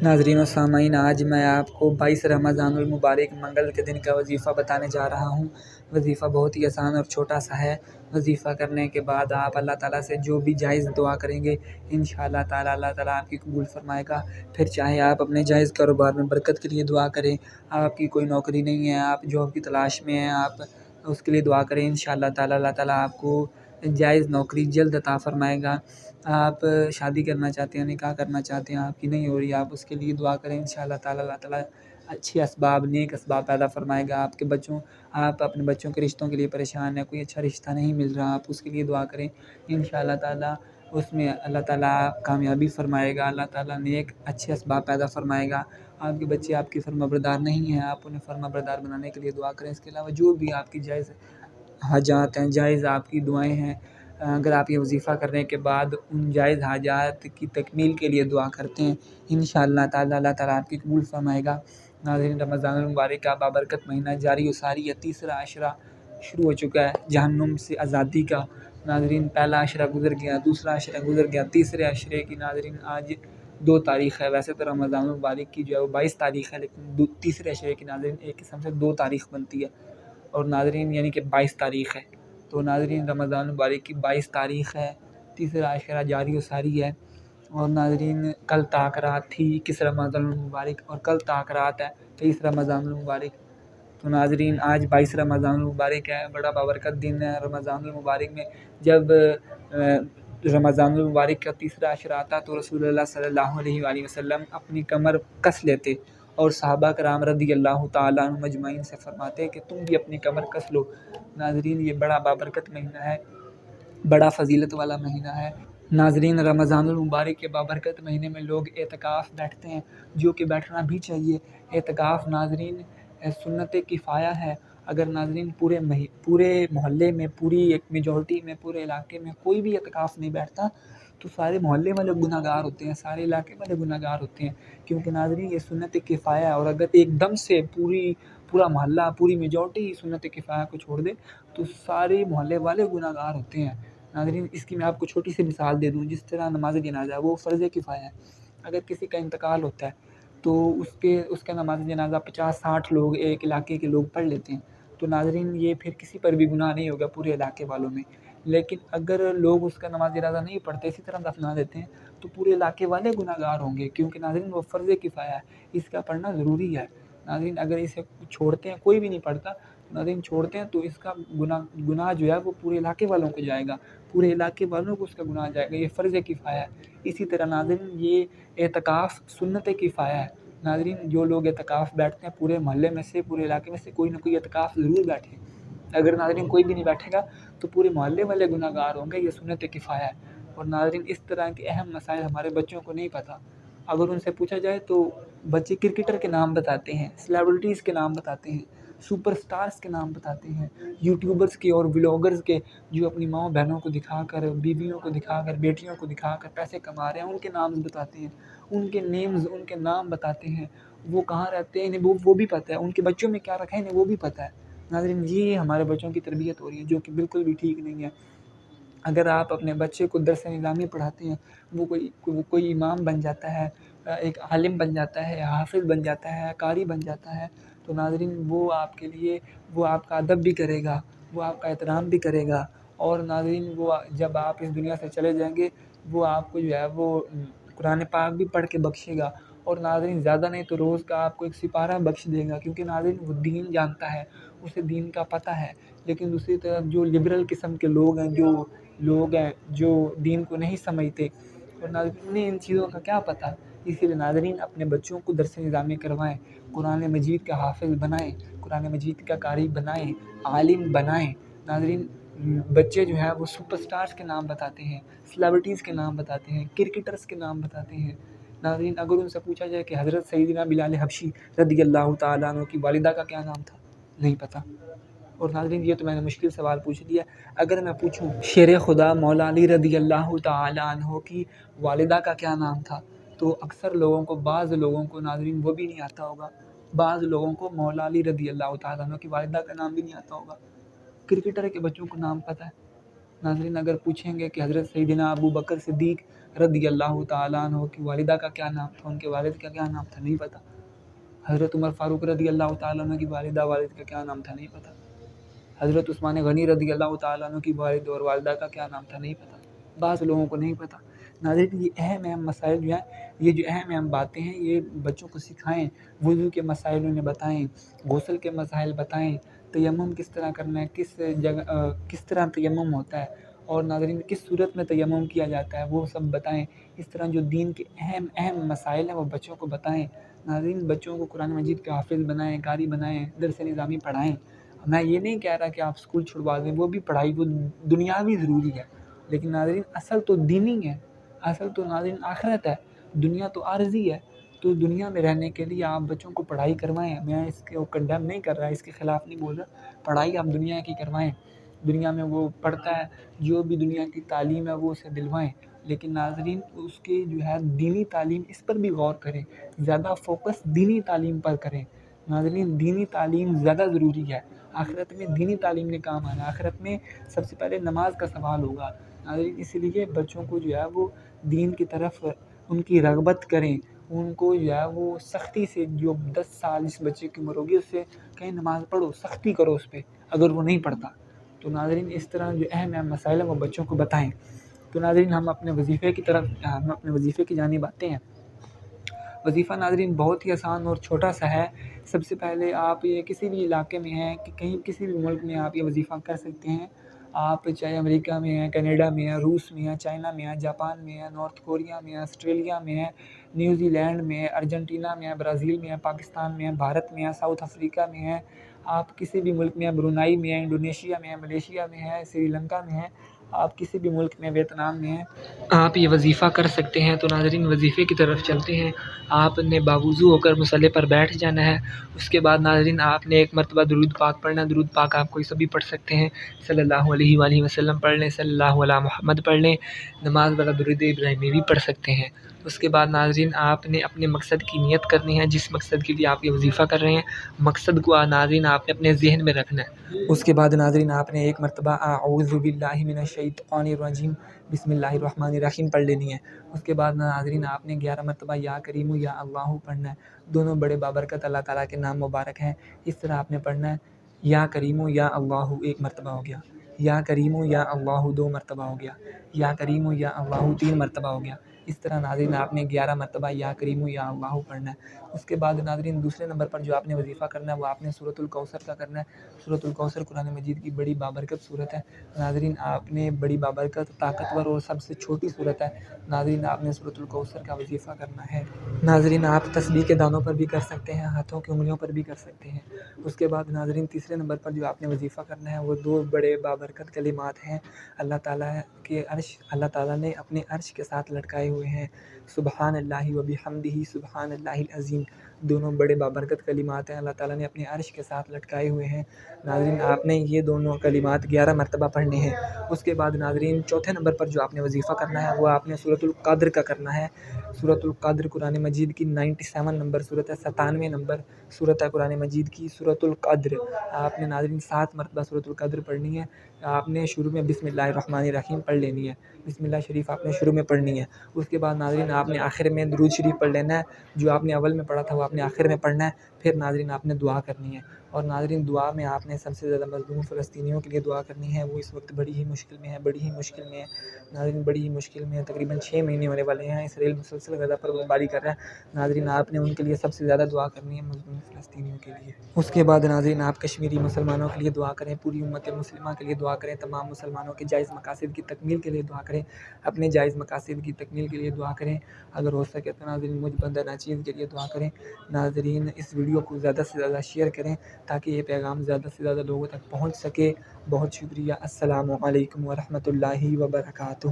ناظرین و سامعین، آج میں آپ کو 22 رمضان المبارک منگل کے دن کا وظیفہ بتانے جا رہا ہوں۔ وظیفہ بہت ہی آسان اور چھوٹا سا ہے۔ وظیفہ کرنے کے بعد آپ اللہ تعالیٰ سے جو بھی جائز دعا کریں گے انشاءاللہ تعالیٰ اللہ تعالیٰ آپ کی قبول فرمائے گا۔ پھر چاہے آپ اپنے جائز کاروبار میں برکت کے لیے دعا کریں، آپ کی کوئی نوکری نہیں ہے، آپ جاب کی تلاش میں ہیں، آپ اس کے لیے دعا کریں، انشاءاللہ تعالیٰ اللہ تعالیٰ آپ کو جائز نوکری جلد عطا فرمائے گا۔ آپ شادی کرنا چاہتے ہیں، نکاح کرنا چاہتے ہیں، آپ کی نہیں ہو رہی، آپ اس کے لیے دعا کریں، انشاءاللہ تعالیٰ اللہ تعالیٰ اچھے اسباب، نیک اسباب پیدا فرمائے گا۔ آپ اپنے بچوں کے رشتوں کے لیے پریشان ہیں، کوئی اچھا رشتہ نہیں مل رہا، آپ اس کے لیے دعا کریں، انشاءاللہ تعالیٰ اس میں اللہ تعالیٰ کامیابی فرمائے گا، اللہ تعالیٰ نیک اچھے اسباب پیدا فرمائے گا۔ آپ کے بچے آپ کی فرمانبردار نہیں ہیں، آپ انہیں فرمانبردار بنانے کے لیے دعا کریں۔ اس کے علاوہ جو بھی آپ کی جائز حاجات ہیں، جائز آپ کی دعائیں ہیں، اگر آپ یہ وظیفہ کرنے کے بعد ان جائز حاجات کی تکمیل کے لیے دعا کرتے ہیں انشاءاللہ تعالیٰ اللہ تعالیٰ آپ کی قبول فرمائے گا۔ ناظرین، رمضان المبارک کا بابرکت مہینہ جاری و ساری ہے، تیسرا عشرہ شروع ہو چکا ہے جہنم سے آزادی کا۔ ناظرین، پہلا عشرہ گزر گیا، دوسرا عشرہ گزر گیا، تیسرے عشرے کی ناظرین آج 2 تاریخ ہے۔ ویسے تو رمضان المبارک کی جو ہے وہ 22 تاریخ ہے، لیکن تیسرے عشرے کی ناظرین ایک قسم سے 2 تاریخ بنتی ہے، اور ناظرین یعنی کہ 22 تاریخ ہے۔ تو ناظرین، رمضان المبارک کی 22 تاریخ ہے، تیسرا عشرہ جاری و ساری ہے، اور ناظرین کل تاخرات تھی 21 رمضان المبارک، اور کل تاخرات ہے 23 رمضان المبارک۔ تو ناظرین آج 22 رمضان المبارک ہے، بڑا بابرکت دن ہے رمضان المبارک میں۔ جب رمضان المبارک کا تیسرا عشرہ آتا تو رسول اللہ صلی اللہ علیہ وآلہ وسلم اپنی کمر کس لیتے، اور صحابہ کرام رضی اللہ تعالیٰ عنہ مجمعین سے فرماتے کہ تم بھی اپنی کمر کس لو۔ ناظرین، یہ بڑا بابرکت مہینہ ہے، بڑا فضیلت والا مہینہ ہے۔ ناظرین، رمضان المبارک کے بابرکت مہینے میں لوگ اعتکاف بیٹھتے ہیں، جو کہ بیٹھنا بھی چاہیے۔ اعتکاف ناظرین سنت کفایہ ہے۔ اگر ناظرین پورے محلے میں، پوری ایک میجورٹی میں، پورے علاقے میں کوئی بھی اعتکاف نہیں بیٹھتا تو سارے محلے والے گناہ گار ہوتے ہیں، سارے علاقے والے گناہ گار ہوتے ہیں، کیونکہ ناظرین یہ سنت کفایہ ہے، اور اگر ایک دم سے پورا محلہ، پوری میجورٹی سنت کفایہ کو چھوڑ دے تو سارے محلے والے گناہ گار ہوتے ہیں۔ ناظرین، اس کی میں آپ کو چھوٹی سی مثال دے دوں، جس طرح نماز جنازہ وہ فرض کفایہ ہے۔ اگر کسی کا انتقال ہوتا ہے تو اس کا نماز جنازہ 50-60 لوگ، ایک علاقے کے لوگ پڑھ لیتے ہیں، تو ناظرین یہ پھر کسی پر بھی گناہ نہیں ہوگا پورے علاقے والوں میں۔ لیکن اگر لوگ اس کا نماز جنازہ نہیں پڑھتے، اسی طرح دفنا دیتے ہیں، تو پورے علاقے والے گناہ گار ہوں گے، کیونکہ ناظرین وہ فرض کفایہ ہے، اس کا پڑھنا ضروری ہے۔ ناظرین، اگر اسے چھوڑتے ہیں، کوئی بھی نہیں پڑھتا، ناظرین چھوڑتے ہیں تو اس کا گناہ جو ہے وہ پورے علاقے والوں کو جائے گا، پورے علاقے والوں کو اس کا گناہ جائے گا، یہ فرض کفایہ ہے۔ اسی طرح ناظرین یہ اعتکاف سنت کفایہ ہے۔ ناظرین، جو لوگ اعتکاف بیٹھتے ہیں پورے محلے میں سے، پورے علاقے میں سے کوئی نہ کوئی اعتکاف ضرور بیٹھے۔ اگر ناظرین کوئی بھی نہیں بیٹھے گا تو پورے محلے والے گناہ گار ہوں گے، یہ سنت کفایہ ہے۔ اور ناظرین اس طرح کے اہم مسائل ہمارے بچوں کو نہیں پتہ، اگر ان سے پوچھا جائے تو بچے کرکٹر کے نام بتاتے ہیں، سیلیبریٹیز کے نام بتاتے ہیں، سپر سٹارز کے نام بتاتے ہیں، یوٹیوبرز کے اور ولاگرز کے، جو اپنی ماؤں بہنوں کو دکھا کر، بیویوں کو دکھا کر، بیٹیوں کو دکھا کر پیسے کما رہے ہیں، ان کے نام بتاتے ہیں، ان کے نیمز، ان کے نام بتاتے ہیں، وہ کہاں رہتے ہیں انہیں وہ بھی پتہ ہے، ان کے بچوں میں کیا رکھا ہے انہیں وہ بھی پتہ ہے۔ ناظرین، یہ ہمارے بچوں کی تربیت ہو رہی ہے، جو کہ بالکل بھی ٹھیک نہیں ہے۔ اگر آپ اپنے بچے کو درس نظامی پڑھاتے ہیں، وہ کوئی امام بن جاتا ہے، ایک عالم بن جاتا ہے، حافظ بن جاتا ہے، قاری بن جاتا ہے، تو ناظرین وہ آپ کے لیے، وہ آپ کا ادب بھی کرے گا، وہ آپ کا احترام بھی کرے گا، اور ناظرین وہ جب آپ اس دنیا سے چلے جائیں گے وہ آپ کو جو ہے وہ قرآن پاک بھی پڑھ کے بخشے گا، اور ناظرین زیادہ نہیں تو روز کا آپ کو ایک سپارہ بخش دے گا، کیونکہ ناظرین وہ دین جانتا ہے، اسے دین کا پتہ ہے۔ لیکن دوسری طرف جو لبرل قسم کے لوگ ہیں، جو دین کو نہیں سمجھتے، اور ناظرین انہیں ان چیزوں کا کیا پتہ، اسی لیے ناظرین اپنے بچوں کو درس نظامی کروائیں، قرآن مجید کا حافظ بنائیں، قرآن مجید کا قاری بنائیں، عالم بنائیں۔ ناظرین بچے جو ہیں وہ سپر سٹارز کے نام بتاتے ہیں، سیلیبریٹیز کے نام بتاتے ہیں، کرکٹرز کے نام بتاتے ہیں۔ ناظرین اگر ان سے پوچھا جائے کہ حضرت سیدنا بلال حبشی رضی اللہ تعالیٰ عنہ کی والدہ کا کیا نام تھا، نہیں پتہ۔ اور ناظرین یہ تو میں نے مشکل سوال پوچھ لیا، اگر میں پوچھوں شیر خدا مولا علی رضی اللہ تعالیٰ عنہ کی والدہ کا کیا نام تھا، تو اکثر لوگوں کو، بعض لوگوں کو ناظرین وہ بھی نہیں آتا ہوگا، بعض لوگوں کو مولا علی رضی اللہ تعالیٰ عنہ کی والدہ کا نام بھی نہیں آتا ہوگا۔ کرکٹر کے بچوں کو نام پتہ ہے۔ ناظرین اگر پوچھیں گے کہ حضرت سیدنا ابو بکر صدیق رضی اللہ تعالیٰ عنہ کی والدہ کا کیا نام تھا، ان کے والد کا کیا نام تھا، نہیں پتہ۔ حضرت عمر فاروق رضی اللہ تعالیٰ عنہ کی والد کا کیا نام تھا، نہیں پتہ۔ حضرت عثمان غنی رضی اللہ تعالیٰ عنہ کی والد اور والدہ کا کیا نام تھا، نہیں پتہ۔ بعض لوگوں کو نہیں پتہ۔ ناظرین یہ اہم مسائل جو ہیں، یہ جو اہم باتیں ہیں، یہ بچوں کو سکھائیں، وضو کے مسائل انہیں بتائیں، غسل کے مسائل بتائیں، تیمم کس طرح کرنا ہے، کس طرح تیمم ہوتا ہے، اور ناظرین کس صورت میں تیمم کیا جاتا ہے، وہ سب بتائیں۔ اس طرح جو دین کے اہم مسائل ہیں وہ بچوں کو بتائیں۔ ناظرین بچوں کو قرآن مجید کے حافظ بنائیں، قاری بنائیں، درس نظامی پڑھائیں۔ میں یہ نہیں کہہ رہا کہ آپ اسکول چھڑوا دیں، وہ بھی پڑھائی وہ دنیاوی ضروری ہے، لیکن ناظرین اصل تو دینی ہے، اصل تو ناظرین آخرت ہے، دنیا تو عارضی ہے۔ تو دنیا میں رہنے کے لیے آپ بچوں کو پڑھائی کروائیں۔ میں اس کو کنڈیم نہیں کر رہا، اس کے خلاف نہیں بول رہا، پڑھائی آپ دنیا کی کروائیں۔ دنیا میں وہ پڑھتا ہے، جو بھی دنیا کی تعلیم ہے وہ اسے دلوائیں، لیکن ناظرین اس کی جو ہے دینی تعلیم، اس پر بھی غور کریں، زیادہ فوکس دینی تعلیم پر کریں۔ ناظرین دینی تعلیم زیادہ ضروری ہے، آخرت میں دینی تعلیم نے کام آنا ہے، آخرت میں سب سے پہلے نماز کا سوال ہوگا۔ ناظرین اسی لیے بچوں کو جو ہے وہ دین کی طرف ان کی رغبت کریں، ان کو جو ہے وہ سختی سے، جو 10 سال جس بچے کی عمر ہوگی اس سے کہیں نماز پڑھو، سختی کرو اس پہ اگر وہ نہیں پڑھتا۔ تو ناظرین اس طرح جو اہم مسائل ہیں وہ بچوں کو بتائیں۔ تو ناظرین ہم اپنے وظیفے کی جانب آتے ہیں۔ وظیفہ ناظرین بہت ہی آسان اور چھوٹا سا ہے۔ سب سے پہلے آپ یہ کسی بھی علاقے میں ہیں کہ کہیں کسی بھی ملک میں آپ یہ وظیفہ کر سکتے ہیں۔ آپ چاہے امریکہ میں ہیں، کینیڈا میں ہیں، روس میں ہیں، چائنا میں ہیں، جاپان میں ہیں، نارتھ کوریا میں ہیں، آسٹریلیا میں ہیں، نیوزی لینڈ میں ہیں، ارجنٹینا میں ہیں، برازیل میں ہیں، پاکستان میں ہیں، بھارت میں ہیں، ساؤتھ افریقہ میں ہیں، آپ کسی بھی ملک میں ہیں، برونائی میں ہیں، انڈونیشیا میں ہیں، ملیشیا میں ہیں، سری لنکا میں ہیں، آپ کسی بھی ملک میں، ویتنام میں ہیں، آپ یہ وظیفہ کر سکتے ہیں۔ تو ناظرین وظیفے کی طرف چلتے ہیں۔ آپ نے باوضو ہو کر مصلی پر بیٹھ جانا ہے۔ اس کے بعد ناظرین آپ نے ایک مرتبہ درود پاک پڑھنا ہے۔ درود پاک آپ کوئی سبھی پڑھ سکتے ہیں، صلی اللہ علیہ وآلہ وسلم پڑھ لیں، صلی اللہ علی محمد پڑھ لیں، نماز والا درود ابراہیمی بھی پڑھ سکتے ہیں۔ اس کے بعد ناظرین آپ نے اپنے مقصد کی نیت کرنی ہے، جس مقصد کے لیے آپ یہ وظیفہ کر رہے ہیں، مقصد کو ناظرین آپ نے اپنے ذہن میں رکھنا ہے۔ اس کے بعد ناظرین آپ نے ایک مرتبہ اعوذ باللہ من الشیطان الرجیم بسم اللہ الرحمن الرحیم پڑھ لینی ہے۔ اس کے بعد ناظرین آپ نے 11 مرتبہ یا کریم یا اللہ پڑھنا ہے۔ دونوں بڑے بابرکت اللہ تعالیٰ کے نام مبارک ہیں، اس طرح آپ نے پڑھنا ہے۔ یا کریم یا اللہ ایک مرتبہ ہو گیا، یا کریم یا اللہ 2 مرتبہ ہو گیا، یا کریم یا اللہ 3 مرتبہ ہو گیا۔ اس طرح ناظرین آپ نے 11 مرتبہ یا کریم یا اللہ پڑھنا ہے۔ اس کے بعد ناظرین دوسرے نمبر پر جو آپ نے وظیفہ کرنا ہے وہ آپ نے سورۃ الکوثر کا کرنا ہے۔ سورۃ الکوثر قرآن مجید کی بڑی بابرکت سورت ہے۔ ناظرین آپ نے بڑی بابرکت، طاقتور اور سب سے چھوٹی سورت ہے، ناظرین آپ نے سورۃ الکوثر کا وظیفہ کرنا ہے۔ ناظرین آپ تسبیح کے دانوں پر بھی کر سکتے ہیں، ہاتھوں کی انگلیوں پر بھی کر سکتے ہیں۔ اس کے بعد ناظرین تیسرے نمبر پر جو آپ نے وظیفہ کرنا ہے وہ 2 بڑے بابرکت کلمات ہیں، اللہ تعالیٰ نے اپنے عرش کے ساتھ لٹکائے ہوئے ہیں، سبحان اللہ و بحمدہ سبحان اللہ العظیم۔ دونوں بڑے بابرکت کلمات ہیں، اللہ تعالیٰ نے اپنے عرش کے ساتھ لٹکائے ہوئے ہیں۔ ناظرین آپ نے یہ دونوں کلمات 11 مرتبہ پڑھنے ہیں۔ اس کے بعد ناظرین چوتھے نمبر پر جو آپ نے وظیفہ کرنا ہے وہ آپ نے سورۃ القدر کا کرنا ہے۔ سورۃ القدر قرآن مجید کی 97 نمبر سورت ہے، 97 نمبر سورت ہے قرآن مجید کی سورۃ القدر۔ آپ نے ناظرین 7 مرتبہ سورۃ القدر پڑھنی ہے۔ آپ نے شروع میں بسم اللہ الرحمن الرحیم پڑھ لینی ہے، بسم اللہ شریف آپ نے شروع میں پڑھنی ہے۔ اس کے بعد ناظرین آپ نے آخر میں درود شریف پڑھ لینا ہے، جو آپ نے اول میں پڑھا تھا وہ آپ نے آخر میں پڑھنا ہے۔ پھر ناظرین آپ نے دعا کرنی ہے، اور ناظرین دعا میں آپ نے سب سے زیادہ مظلوم فلسطینیوں کے لیے دعا کرنی ہے، وہ اس وقت بڑی ہی مشکل میں ہے، ناظرین بڑی ہی مشکل میں ہے، تقریباً 6 مہینے ہونے والے ہیں، اسرائیل مسلسل غزہ پر بمباری کر رہا ہے۔ ناظرین آپ نے ان کے لیے سب سے زیادہ دعا کرنی ہے، مظلوم فلسطینیوں کے لیے۔ اس کے بعد ناظرین آپ کشمیری مسلمانوں کے لیے دعا کریں، پوری امت مسلمہ کے لیے دعا کریں، تمام مسلمانوں کے جائز مقاصد کی تکمیل کے لیے دعا کریں، اپنے جائز مقاصد کی تکمیل کے لیے دعا کریں، اگر ہو سکے تو ناظرین مجھ بندہ ناچیز کے لیے دعا کریں۔ ناظرین اس ویڈیو کو زیادہ سے زیادہ شیئر کریں تاکہ یہ پیغام زیادہ سے زیادہ لوگوں تک پہنچ سکے۔ بہت شکریہ، السلام علیکم ورحمۃ اللہ وبرکاتہ۔